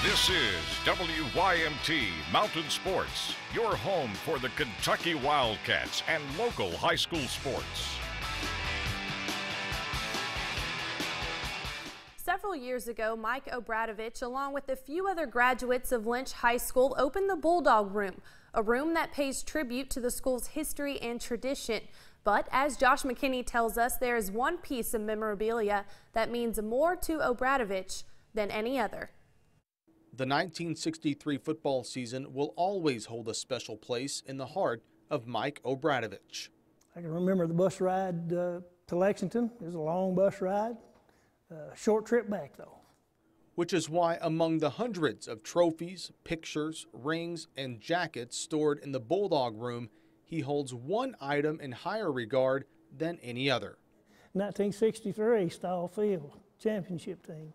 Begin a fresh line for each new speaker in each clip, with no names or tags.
This is WYMT Mountain Sports, your home for the Kentucky Wildcats and local high school sports.
Several years ago, Mike Obradovich, along with a few other graduates of Lynch High School, opened the Bulldog Room, a room that pays tribute to the school's history and tradition. But as Josh McKinney tells us, there is one piece of memorabilia that means more to Obradovich than any other.
The 1963 football season will always hold a special place in the heart of Mike Obradovich.
I can remember the bus ride to Lexington. It was a long bus ride. Short trip back, though.
Which is why among the hundreds of trophies, pictures, rings, and jackets stored in the Bulldog Room, he holds one item in higher regard than any other.
1963 Style Field championship team.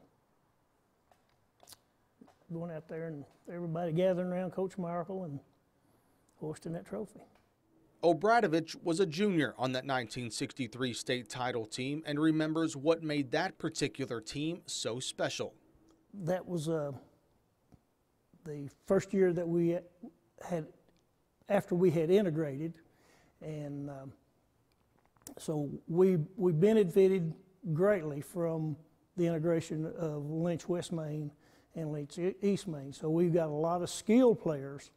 Going out there and everybody gathering around Coach Markle and hoisting that trophy.
Obradovich was a junior on that 1963 state title team and remembers what made that particular team so special.
That was the first year that we had, after we had integrated, and so we benefited greatly from the integration of Lynch West Main and Lynch East Main. So we've got a lot of skilled players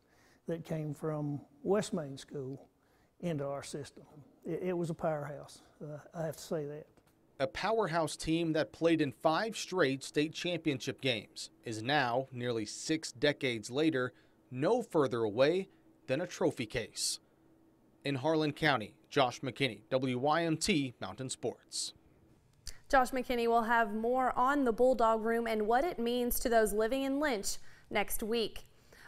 that came from West Main School into our system. It was a powerhouse, I have to say that.
A powerhouse team that played in 5 straight state championship games is now, nearly 6 decades later, no further away than a trophy case. In Harlan County, Josh McKinney, WYMT Mountain Sports.
Josh McKinney will have more on the Bulldog Room and what it means to those living in Lynch next week.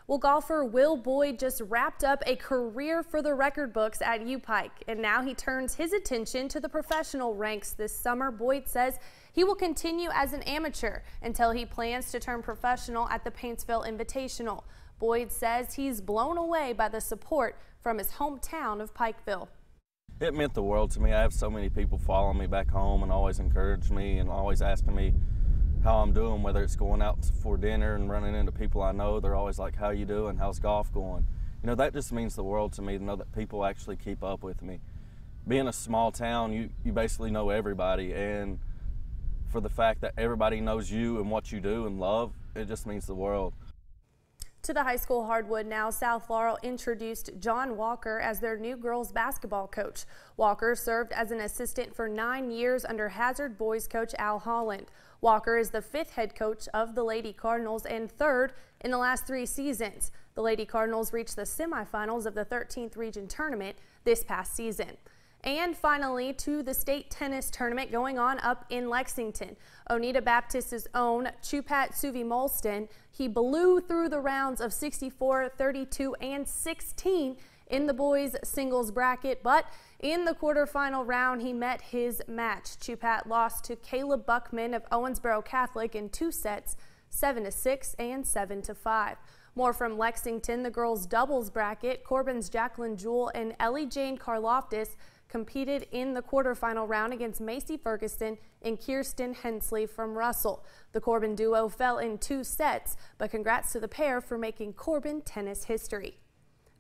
Well, golfer Will Boyd just wrapped up a career for the record books at U-Pike, and now he turns his attention to the professional ranks this summer. Boyd says he will continue as an amateur until he plans to turn professional at the Paintsville Invitational. Boyd says he's blown away by the support from his hometown of Pikeville.
It meant the world to me. I have so many people following me back home and always encourage me and always asking me how I'm doing, whether it's going out for dinner and running into people I know. They're always like, how you doing? How's golf going? You know, that just means the world to me to know that people actually keep up with me. Being a small town, you basically know everybody, and for the fact that everybody knows you and what you do and love, it just means the world.
To the high school hardwood now, South Laurel introduced John Walker as their new girls basketball coach. Walker served as an assistant for 9 years under Hazard boys coach Al Holland. Walker is the 5th head coach of the Lady Cardinals and 3rd in the last 3 seasons. The Lady Cardinals reached the semifinals of the 13th region tournament this past season. And finally, to the state tennis tournament going on up in Lexington. Oneida Baptist's own Chupat Suvi Molston, he blew through the rounds of 64, 32, and 16 in the boys singles bracket, but in the quarterfinal round, he met his match. Chupat lost to Caleb Buckman of Owensboro Catholic in 2 sets, 7-6 and 7-5. More from Lexington, the girls doubles bracket. Corbin's Jacqueline Jewell and Ellie Jane Karloftis competed in the quarterfinal round against Macy Ferguson and Kirsten Hensley from Russell. The Corbin duo fell in 2 sets, but congrats to the pair for making Corbin tennis history.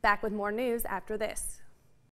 Back with more news after this.